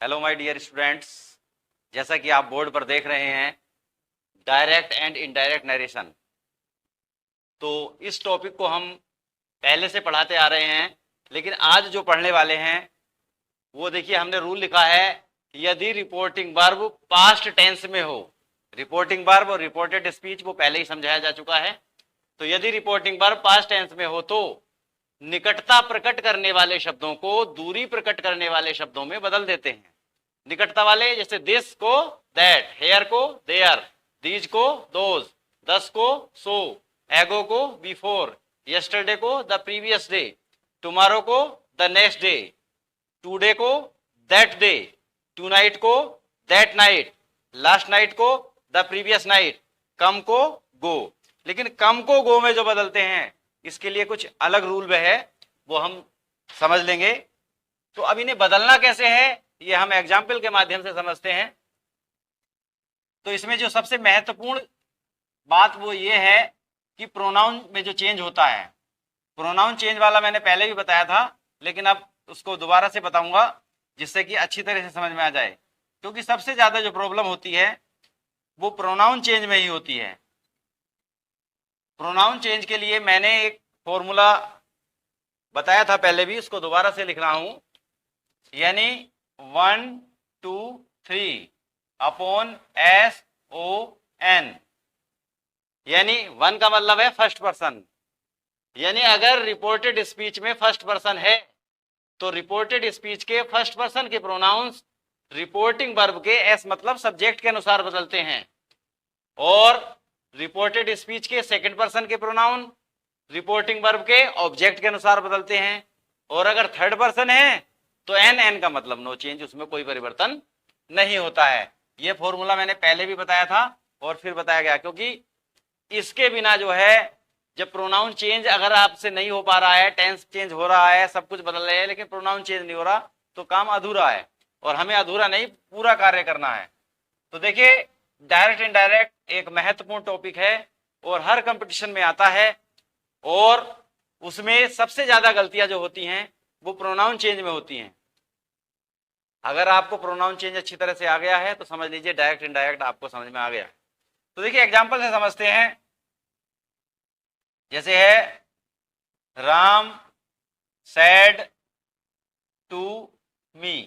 Hello my dear students. जैसा कि आप बोर्ड पर देख रहे हैं, डायरेक्ट एंड इनडायरेक्ट नरेशन। तो इस टॉपिक को हम पहले से पढ़ाते आ रहे हैं, लेकिन आज जो पढ़ने वाले हैं वो देखिए, हमने रूल लिखा है यदि रिपोर्टिंग वर्ब पास्ट टेंस में हो। रिपोर्टिंग वर्ब और रिपोर्टेड स्पीच वो पहले ही समझाया जा चुका है। तो यदि रिपोर्टिंग वर्ब पास्ट टेंस में हो तो निकटता प्रकट करने वाले शब्दों को दूरी प्रकट करने वाले शब्दों में बदल देते हैं। निकटता वाले जैसे दिस को दैट, हेयर को देयर, दीज को दोज, दस को सो, एगो को बिफोर, यस्टरडे को द प्रीवियस डे, टुमारो को द नेक्स्ट डे, टुडे को दैट डे, टू नाइट को दैट नाइट, लास्ट नाइट को द प्रीवियस नाइट, कम को गो। लेकिन कम को गो में जो बदलते हैं इसके लिए कुछ अलग रूल है, वो हम समझ लेंगे। तो अब इन्हें बदलना कैसे है ये हम एग्जाम्पल के माध्यम से समझते हैं। तो इसमें जो सबसे महत्वपूर्ण बात वो ये है कि प्रोनाउन में जो चेंज होता है, प्रोनाउन चेंज वाला मैंने पहले भी बताया था, लेकिन अब उसको दोबारा से बताऊंगा जिससे कि अच्छी तरह से समझ में आ जाए। क्योंकि सबसे ज्यादा जो प्रॉब्लम होती है वो प्रोनाउन चेंज में ही होती है। प्रोनाउन चेंज के लिए मैंने एक फॉर्मूला बताया था पहले भी, उसको दोबारा से लिख रहा हूं, यानी 1 2 3 अपॉन SON। यानी 1 का मतलब है फर्स्ट पर्सन, यानी अगर रिपोर्टेड स्पीच में फर्स्ट पर्सन है तो रिपोर्टेड स्पीच के फर्स्ट पर्सन के प्रोनाउंस रिपोर्टिंग वर्ब के एस मतलब सब्जेक्ट के अनुसार बदलते हैं, और रिपोर्टेड स्पीच के सेकंड पर्सन के प्रोनाउन रिपोर्टिंग वर्ब के ऑब्जेक्ट के अनुसार बदलते हैं। और अगर थर्ड पर्सन है तो एन का मतलब नो चेंज, उसमें कोई परिवर्तन नहीं होता है। यह फॉर्मूला मैंने पहले भी बताया था और फिर बताया गया, क्योंकि इसके बिना जो है, जब प्रोनाउन चेंज अगर आपसे नहीं हो पा रहा है, टेंस चेंज हो रहा है, सब कुछ बदल रहे हैं, लेकिन प्रोनाउन चेंज नहीं हो रहा, तो काम अधूरा है और हमें अधूरा नहीं पूरा कार्य करना है। तो देखिए, डायरेक्ट इनडायरेक्ट एक महत्वपूर्ण टॉपिक है और हर कंपटीशन में आता है, और उसमें सबसे ज्यादा गलतियां जो होती हैं वो प्रोनाउन चेंज में होती हैं। अगर आपको प्रोनाउन चेंज अच्छी तरह से आ गया है तो समझ लीजिए डायरेक्ट इनडायरेक्ट आपको समझ में आ गया है। तो देखिए एग्जांपल से समझते हैं। जैसे है Ram said to me,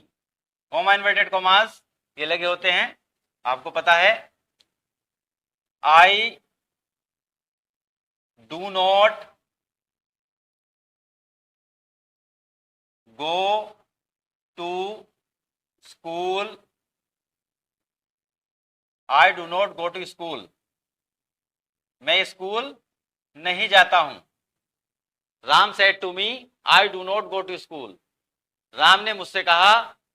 comma inverted commas ये लगे होते हैं, आपको पता है। I do not go to school, I do not go to school, मैं स्कूल नहीं जाता हूं। Ram said to me I do not go to school, Ram ने मुझसे कहा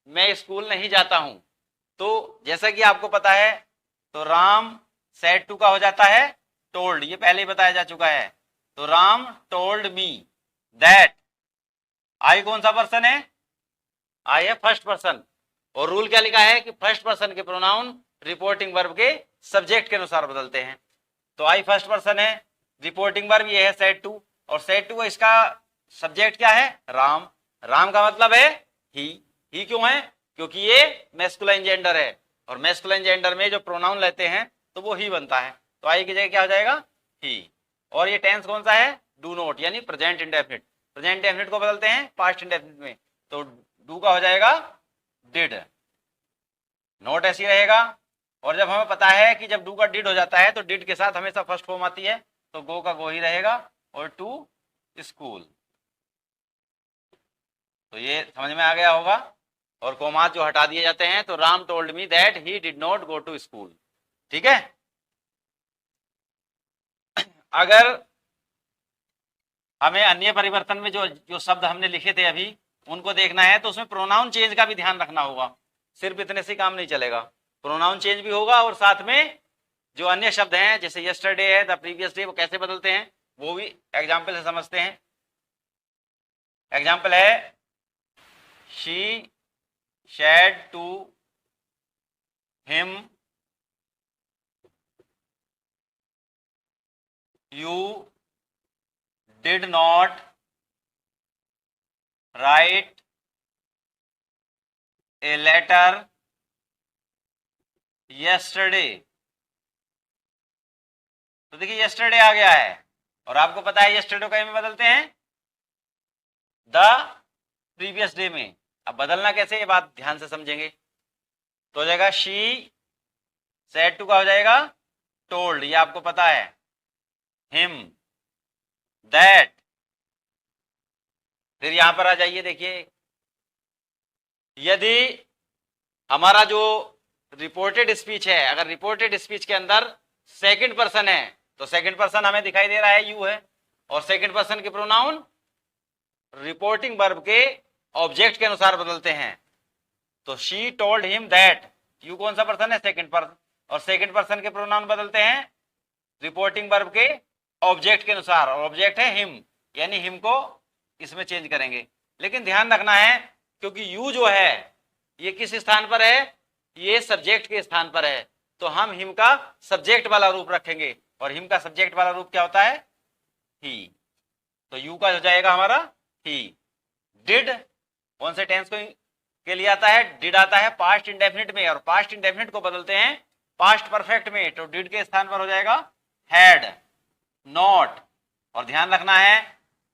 मैं स्कूल नहीं जाता हूं। तो जैसा कि आपको पता है, तो राम सेड टू का हो जाता है टोल्ड, ये पहले ही बताया जा चुका है। तो राम टोल्ड मी दैट, आई कौन सा पर्सन है, आई है फर्स्ट पर्सन, और रूल क्या लिखा है कि फर्स्ट पर्सन के प्रोनाउन रिपोर्टिंग वर्ब के सब्जेक्ट के अनुसार बदलते हैं। तो आई फर्स्ट पर्सन है, रिपोर्टिंग वर्ब ये है सेड टू, और सेड टू इसका सब्जेक्ट क्या है, राम। राम का मतलब है ही क्यों है, क्योंकि ये मैस्कुलाइन जेंडर है, और मैस्कुलाइन जेंडर में जो प्रोनाउन लेते हैं तो वो ही बनता है। तो आई की जगह क्या हो जाएगा, ही। और ये टेंस कौन सा है, डू नॉट, यानी प्रेजेंट इंडेफिनिट। प्रेजेंट इंडेफिनिट को बदलते हैं पास्ट इंडेफिनिट में, तो डू का हो जाएगा डिड, नॉट ऐसी रहेगा। और जब हमें पता है कि जब डू का डिड हो जाता है तो डिड के साथ हमेशा फर्स्ट फॉर्म आती है, तो गो का गो ही रहेगा, और टू स्कूल। तो ये समझ में आ गया होगा। और कोमा जो हटा दिए जाते हैं, तो Ram told me that he did not go to school. ठीक है। अगर हमें अन्य परिवर्तन में जो जो शब्द हमने लिखे थे अभी उनको देखना है, तो उसमें प्रोनाउन चेंज का भी ध्यान रखना होगा। सिर्फ इतने से काम नहीं चलेगा, प्रोनाउन चेंज भी होगा, और साथ में जो अन्य शब्द हैं जैसे यस्टरडे है, द प्रीवियस डे, वो कैसे बदलते हैं वो भी एग्जाम्पल से समझते हैं। एग्जाम्पल है she said to him you did not write a letter yesterday. तो देखिए यस्टरडे आ गया है और आपको पता है यस्टरडे को में बदलते हैं द प्रीवियस डे में। अब बदलना कैसे, ये बात ध्यान से समझेंगे। तो हो जाएगा शी सेड टू का हो जाएगा टोल्ड, ये आपको पता है, हिम दैट। फिर यहां पर आ जाइए, देखिए यदि हमारा जो रिपोर्टेड स्पीच है, अगर रिपोर्टेड स्पीच के अंदर सेकंड पर्सन है तो सेकंड पर्सन हमें दिखाई दे रहा है यू है, और सेकंड पर्सन के प्रोनाउन रिपोर्टिंग वर्ब के ऑब्जेक्ट के अनुसार बदलते हैं। तो she told him that, you कौन सा पर्सन है, सेकंड पर्सन, और सेकंड पर्सन के प्रोनाउन बदलते हैं रिपोर्टिंग वर्ब के ऑब्जेक्ट के अनुसार, और ऑब्जेक्ट है हिम, यानी हिम को इसमें चेंज करेंगे। लेकिन ध्यान रखना है क्योंकि यू जो है ये किस स्थान पर है, ये सब्जेक्ट के स्थान पर है, तो हम हिम का सब्जेक्ट वाला रूप रखेंगे, और हिम का सब्जेक्ट वाला रूप क्या होता है, ही। तो यू का हो जाएगा हमारा ही। डिड कौन से टेंस के लिए आता है, डिड आता है पास्ट इंडेफिनिट में, और पास्ट इंडेफिनिट को बदलते हैं पास्ट परफेक्ट में, तो डिड के स्थान पर हो जाएगा हैड, नॉट। और ध्यान रखना है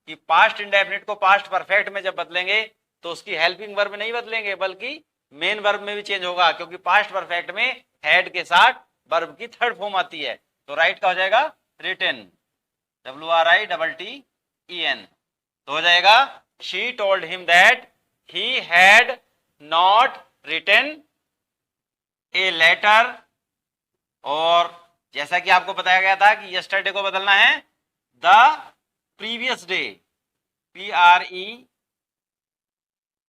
कि पास्ट इंडेफिनिट को पास्ट परफेक्ट में जब बदलेंगे तो उसकी हेल्पिंग वर्ब नहीं बदलेंगे बल्कि मेन वर्ब में भी चेंज होगा, क्योंकि पास्ट परफेक्ट में हैड के साथ वर्ब की थर्ड फॉर्म आती है। तो राइट का हो जाएगा रिटन, WRITTEN। तो हो जाएगा she told him that he had not written a letter, और जैसा कि आपको बताया गया था कि यस्टरडे को बदलना है the previous day,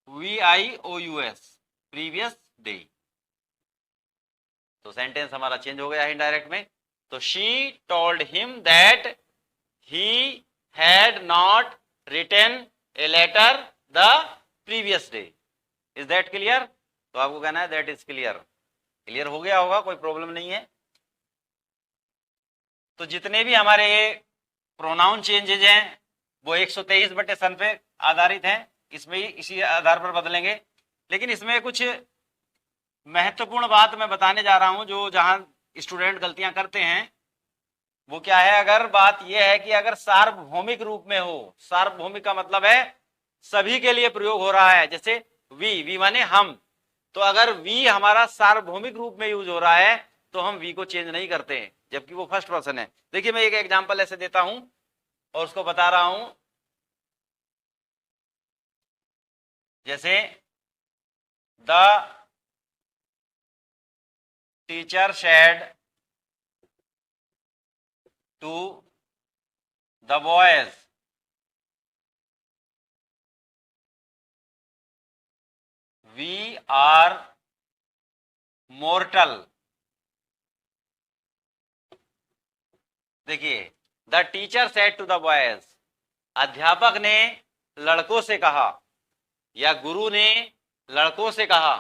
PREVIOUS, previous day. तो सेंटेंस हमारा चेंज हो गया है इनडायरेक्ट में। तो she told him that he had not written a letter the previous day. Is that clear? तो आपको कहना है दैट इज क्लियर। क्लियर हो गया होगा, कोई प्रॉब्लम नहीं है। तो जितने भी हमारे प्रोनाउन चेंजेज हैं वो 123/सन पे आधारित हैं, इसमें इसी आधार पर बदलेंगे। लेकिन इसमें कुछ महत्वपूर्ण बात मैं बताने जा रहा हूं जो जहां स्टूडेंट गलतियां करते हैं वो क्या है, अगर बात यह है कि अगर सार्वभौमिक रूप में हो, सार्वभौमिक का मतलब है सभी के लिए प्रयोग हो रहा है, जैसे वी माने हम, तो अगर वी हमारा सार्वभौमिक रूप में यूज हो रहा है तो हम वी को चेंज नहीं करते हैं, जबकि वो फर्स्ट पर्सन है। देखिए मैं एक एग्जांपल ऐसे देता हूं और उसको बता रहा हूं, जैसे the teacher said to the boys we are mortal. देखिए the teacher said to the boys, अध्यापक ने लड़कों से कहा या गुरु ने लड़कों से कहा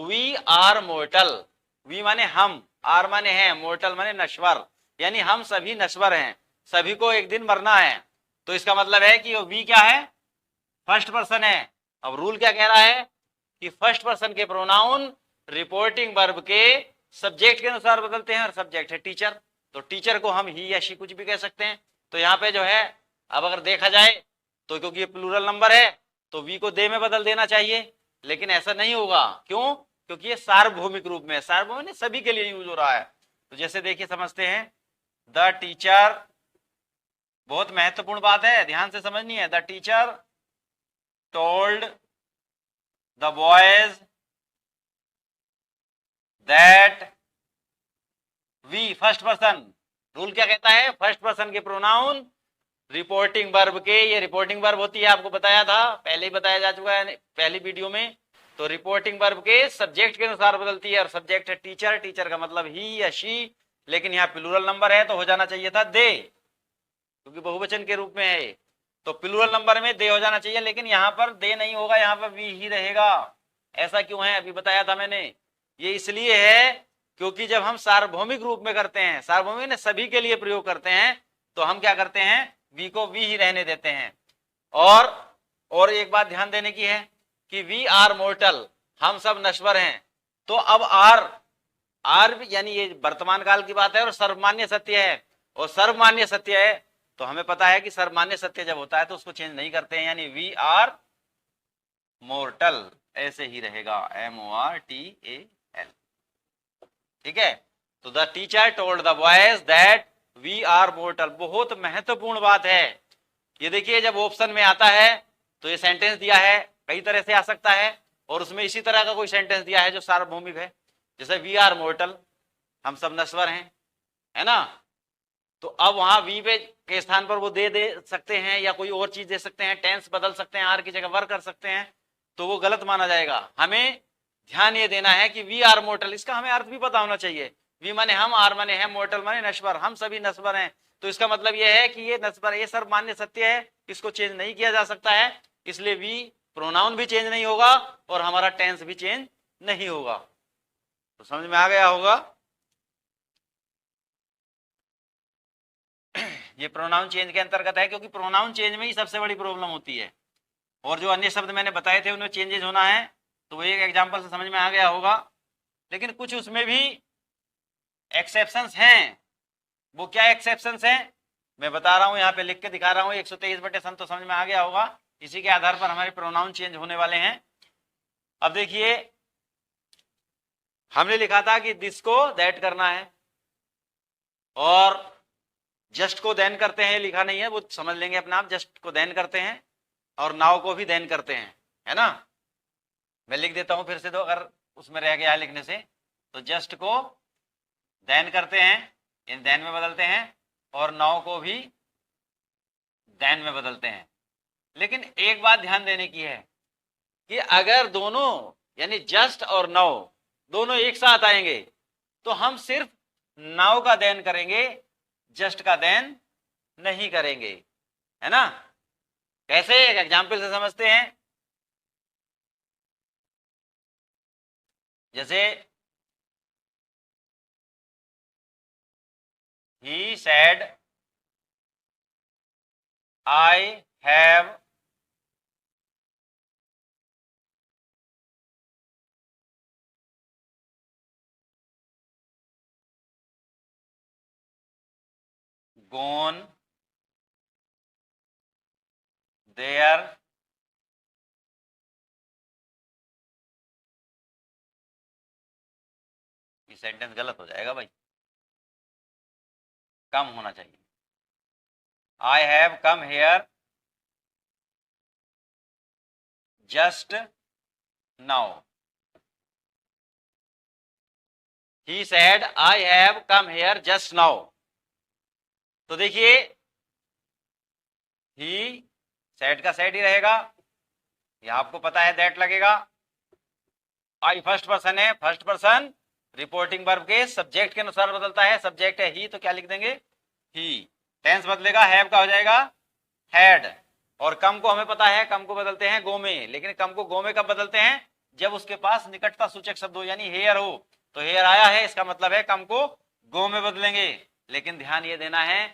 वी आर मोर्टल। वी माने हम, आर माने है, मोर्टल माने नश्वर, यानी हम सभी नश्वर हैं, सभी को एक दिन मरना है। तो इसका मतलब है कि वी क्या है, फर्स्ट पर्सन है। अब रूल क्या कह रहा है कि फर्स्ट पर्सन के प्रोनाउन रिपोर्टिंग वर्ब के सब्जेक्ट के अनुसार बदलते हैं, और सब्जेक्ट है टीचर, तो टीचर को हम ही या शी कुछ भी कह सकते हैं। तो यहाँ पे जो है अब अगर देखा जाए तो क्योंकि ये प्लूरल नंबर है तो वी को दे में बदल देना चाहिए, लेकिन ऐसा नहीं होगा। क्यों? क्योंकि ये सार्वभौमिक रूप में, सार्वभौमिक सभी के लिए यूज हो रहा है। तो जैसे देखिए समझते हैं, द टीचर, बहुत महत्वपूर्ण बात है, ध्यान से समझनी है। The teacher told the boys that we, first person, rule क्या कहता है, फर्स्ट पर्सन के प्रोनाउन रिपोर्टिंग वर्ब के, ये रिपोर्टिंग वर्ब होती है, आपको बताया था, पहले ही बताया जा चुका है पहली वीडियो में। तो रिपोर्टिंग वर्ब के सब्जेक्ट के अनुसार बदलती है, और सब्जेक्ट है टीचर, टीचर का मतलब ही या शी, लेकिन यहाँ प्लूरल नंबर है तो हो जाना चाहिए था दे, क्योंकि बहुवचन के रूप में है। तो प्लूरल नंबर में दे हो जाना चाहिए, लेकिन यहाँ पर दे नहीं होगा, यहाँ पर वी ही रहेगा। ऐसा क्यों है, अभी बताया था मैंने। ये इसलिए है क्योंकि जब हम सार्वभौमिक रूप में करते हैं, सार्वभौमिक ने सभी के लिए प्रयोग करते हैं, तो हम क्या करते हैं, वी को वी ही रहने देते हैं। और एक बात ध्यान देने की है कि वी आर मोर्टल, हम सब नश्वर हैं। तो अब आर यानी ये वर्तमान काल की बात है और सर्वमान्य सत्य है, और सर्वमान्य सत्य है तो हमें पता है कि सर्वमान्य सत्य जब होता है तो उसको चेंज नहीं करते हैं, यानी वी आर मोर्टल ऐसे ही रहेगा, MORTAL। ठीक है, तो the teacher told the boys that we are mortal. बहुत महत्वपूर्ण बात है ये। देखिए जब ऑप्शन में आता है तो ये सेंटेंस दिया है, कई तरह से आ सकता है, और उसमें इसी तरह का कोई सेंटेंस दिया है जो सार्वभौमिक है, जैसे वी आर मोर्टल, हम सब नश्वर हैं, है ना। तो अब वहां वी पे के स्थान पर वो दे सकते हैं या कोई और चीज दे सकते हैं, टेंस बदल सकते हैं, आर की जगह वर कर सकते हैं, तो वो गलत माना जाएगा। हमें ध्यान ये देना है कि वी आर मोर्टल, इसका हमें अर्थ भी पता होना चाहिए। वी माने हम, आर माने है, मोर्टल माने नश्वर, हम सभी नश्वर हैं। तो इसका मतलब यह है कि ये नश्वर, ये सब मान्य सत्य है, इसको चेंज नहीं किया जा सकता है, इसलिए वी प्रोनाउन भी चेंज नहीं होगा और हमारा टेंस भी चेंज नहीं होगा। तो समझ में आ गया होगा। ये प्रोनाउन चेंज के अंतर्गत है, क्योंकि प्रोनाउन चेंज में ही सबसे बड़ी प्रॉब्लम होती है, और जो अन्य शब्द मैंने बताए थे उनमें चेंजेस होना है, तो वो एक एग्जांपल से समझ में आ गया होगा। लेकिन कुछ उसमें भी एक्सेप्शंस हैं। वो क्या एक्सेप्शंस हैं मैं बता रहा हूं, यहाँ पे लिख के दिखा रहा हूं। 123/100 तो समझ में आ गया होगा। इसी के आधार पर हमारे प्रोनाउन चेंज होने वाले हैं। अब देखिए हमने लिखा था कि दिस को दैट करना है, और जस्ट को देन करते हैं, लिखा नहीं है, वो समझ लेंगे अपना आप। जस्ट को देन करते हैं और नाउ को भी देन करते हैं, है ना। मैं लिख देता हूं फिर से, तो अगर उसमें रह गया लिखने से, तो जस्ट को देन करते हैं, इन देन में बदलते हैं, और नाउ को भी देन में बदलते हैं। लेकिन एक बात ध्यान देने की है कि अगर दोनों यानी जस्ट और नाउ दोनों एक साथ आएंगे तो हम सिर्फ नाउ का देन करेंगे, जस्ट का देन नहीं करेंगे, है ना। कैसे, एक एग्जाम्पल से समझते हैं। जैसे he said I have gone there ये सेंटेंस गलत हो जाएगा भाई, कम होना चाहिए। I have come here just now। He said I have come here just now। तो देखिए ही सेड का सेड ही रहेगा, यह आपको पता है, दैट लगेगा। आई फर्स्ट पर्सन है, फर्स्ट पर्सन रिपोर्टिंग वर्ब के सब्जेक्ट के अनुसार बदलता है। सब्जेक्ट है ही तो क्या लिख देंगे, ही। टेंस बदलेगा, हैव का हो जाएगा हैड। और कम को हमें पता है, कम को बदलते हैं गो में, लेकिन कम को गो में कब बदलते हैं, जब उसके पास निकटता सूचक शब्द हो, यानी हेयर हो। तो हेयर आया है, इसका मतलब है कम को गो में बदलेंगे। लेकिन ध्यान ये देना है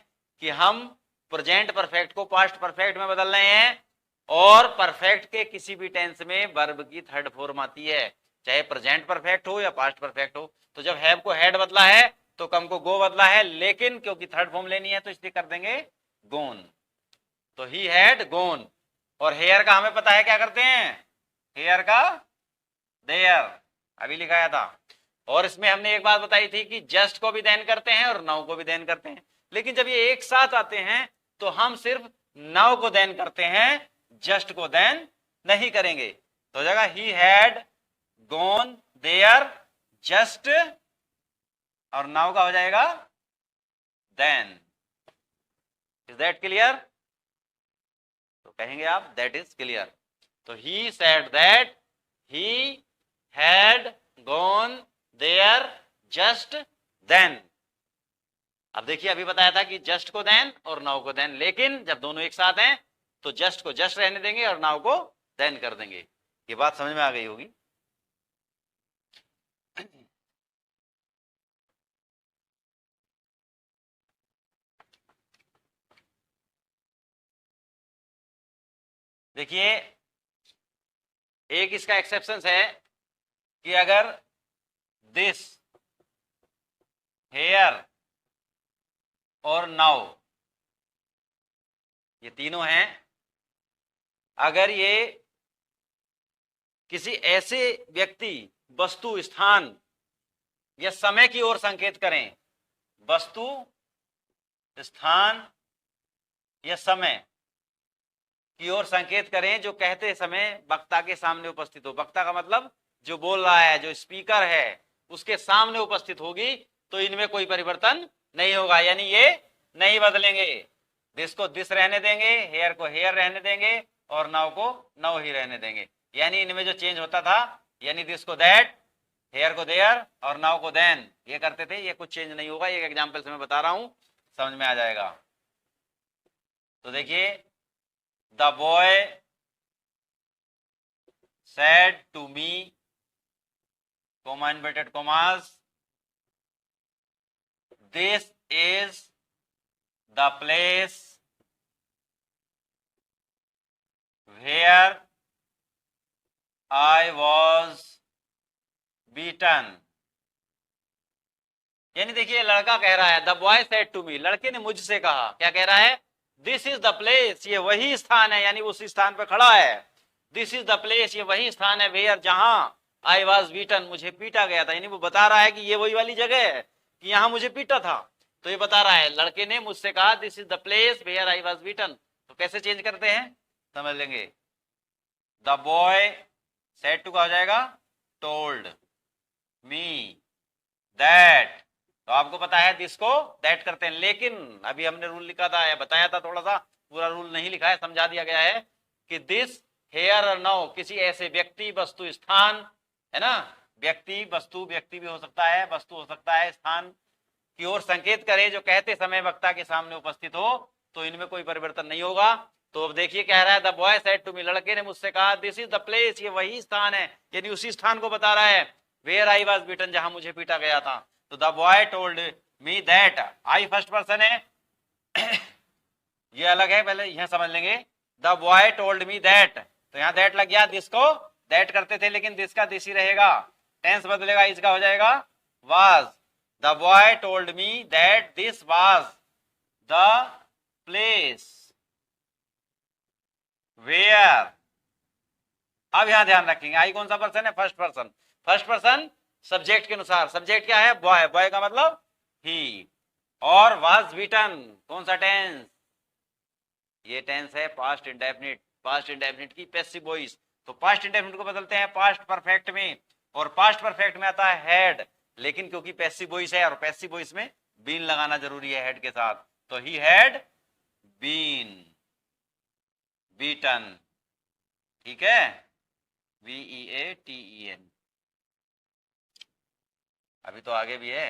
कि हम प्रेजेंट परफेक्ट को पास्ट परफेक्ट में बदल रहे हैं, और परफेक्ट के किसी भी टेंस में वर्ब की थर्ड फॉर्म आती है, चाहे प्रेजेंट परफेक्ट हो या पास्ट परफेक्ट हो। तो जब हैव को हैड बदला है तो कम को गो बदला है, लेकिन क्योंकि थर्ड फॉर्म लेनी है तो इसलिए कर देंगे गोन। तो ही हैड गोन। और हेयर का हमें पता है क्या करते हैं, हेयर का देयर अभी लिखाया था। और इसमें हमने एक बात बताई थी कि जस्ट को भी देन करते हैं और नाउ को भी देन करते हैं। लेकिन जब ये एक साथ आते हैं तो हम सिर्फ नाउ को देन करते हैं, जस्ट को देन नहीं करेंगे। तो जगह he had gone there just, और नाउ का हो जाएगा देन। Is that clear. तो कहेंगे आप दैट इज क्लियर। तो he said that he had gone there just then. अब देखिए अभी बताया था कि जस्ट को देन और नाउ को देन, लेकिन जब दोनों एक साथ हैं तो जस्ट को जस्ट रहने देंगे और नाउ को देन कर देंगे। ये बात समझ में आ गई होगी। देखिए एक इसका एक्सेप्शन है कि अगर दिस, हेयर और नाउ, ये तीनों हैं, अगर ये किसी ऐसे व्यक्ति, वस्तु, स्थान या समय की ओर संकेत करें, वस्तु, स्थान या समय की ओर संकेत करें जो कहते समय वक्ता के सामने उपस्थित हो। वक्ता का मतलब जो बोल रहा है, जो स्पीकर है, उसके सामने उपस्थित होगी, तो इनमें कोई परिवर्तन नहीं होगा, यानी ये नहीं बदलेंगे। दिस को दिस रहने देंगे, हेयर को हेयर रहने देंगे और नाउ को नाउ ही रहने देंगे। यानी इनमें जो चेंज होता था, यानी दिस को दैट, हेयर को देयर और नाउ को देन, ये करते थे, ये कुछ चेंज नहीं होगा। एक एग्जांपल से मैं बता रहा हूं, समझ में आ जाएगा। तो देखिए, the boy said to me, comma inverted commas, this is the place where I was beaten। यानी देखिए, लड़का कह रहा है, the boy said to me, लड़के ने मुझसे कहा, क्या कह रहा है, दिस इज द प्लेस, ये वही स्थान है, यानी उस स्थान पर खड़ा है। दिस इज द प्लेस, ये वही स्थान है, वेयर, जहां आई वॉज बीटन, मुझे पीटा गया था। यानी वो बता रहा है कि ये वही वाली जगह है कि यहां मुझे पीटा था। तो ये बता रहा है, लड़के ने मुझसे कहा this is the place where I was beaten. तो कैसे चेंज करते हैं, समझ लेंगे। द बॉय सेड टू का हो जाएगा टोल्ड मी दैट। तो आपको पता है दिस को दैट करते हैं, लेकिन अभी हमने रूल लिखा था या बताया था, थोड़ा सा पूरा रूल नहीं लिखा है, समझा दिया गया है कि दिस, हेयर और नाउ किसी ऐसे व्यक्ति, वस्तु, स्थान, है ना, व्यक्ति, वस्तु, व्यक्ति भी हो सकता है, वस्तु हो सकता है, स्थान की ओर संकेत करे जो कहते समय वक्ता के सामने उपस्थित हो, तो इनमें कोई परिवर्तन नहीं होगा। तो अब देखिए, कह रहा है the boy said to me, लड़के ने मुझसे कहा दिस इज द प्लेस, ये वही स्थान है, यानी उसी स्थान को बता रहा है, वेयर आई वॉज बीटन, जहां मुझे पीटा गया था। तो the boy told me that, I first person है, ये अलग है, पहले यहां समझ लेंगे। The boy told me that, तो यहां दैट लग गया, दिस को दैट करते थे, लेकिन दिस का दिस ही रहेगा, टेंस बदलेगा, इसका हो जाएगा was. The boy told me that this was the place where. अब यहां ध्यान रखेंगे, आई कौन सा पर्सन है, first person. First person subject के अनुसार, सब्जेक्ट क्या है, बॉय, बॉय का मतलब ही, और वाज बीटन कौन सा टेंस, ये टेंस है पास्ट इंडेफिनिट, पास्ट इंडेफिनिट की पैसिव वॉइस। तो पास्ट इंडेफिनिट को बदलते हैं पास्ट परफेक्ट में, और पास्ट परफेक्ट में आता है हैड, लेकिन क्योंकि पैसिव वॉइस है और पैसिव वॉइस में बीन लगाना जरूरी है हेड के साथ, तो ही हैड बीन बीटन, ठीक है, VEATEN। अभी तो आगे भी है,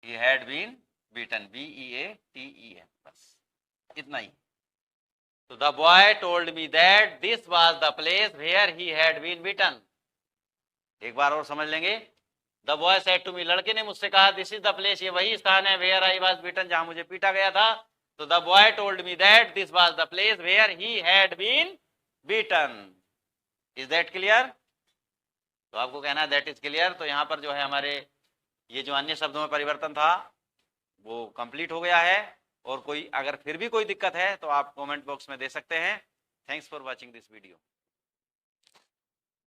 he had been beaten, BEATEN, बस इतना ही। तो the boy told me that this was the place where he had been beaten। एक बार और समझ लेंगे, the boy said to me, लड़के ने मुझसे कहा this is the place, ये वही स्थान है, where I was beaten, जहां मुझे पीटा गया था। तो the boy told me that this was the place where he had been beaten। Is that clear? तो आपको कहना है दैट इज क्लियर। तो यहाँ पर जो है हमारे ये जो अन्य शब्दों में परिवर्तन था वो कंप्लीट हो गया है, और कोई अगर फिर भी कोई दिक्कत है तो आप कमेंट बॉक्स में दे सकते हैं। Thanks for watching this video.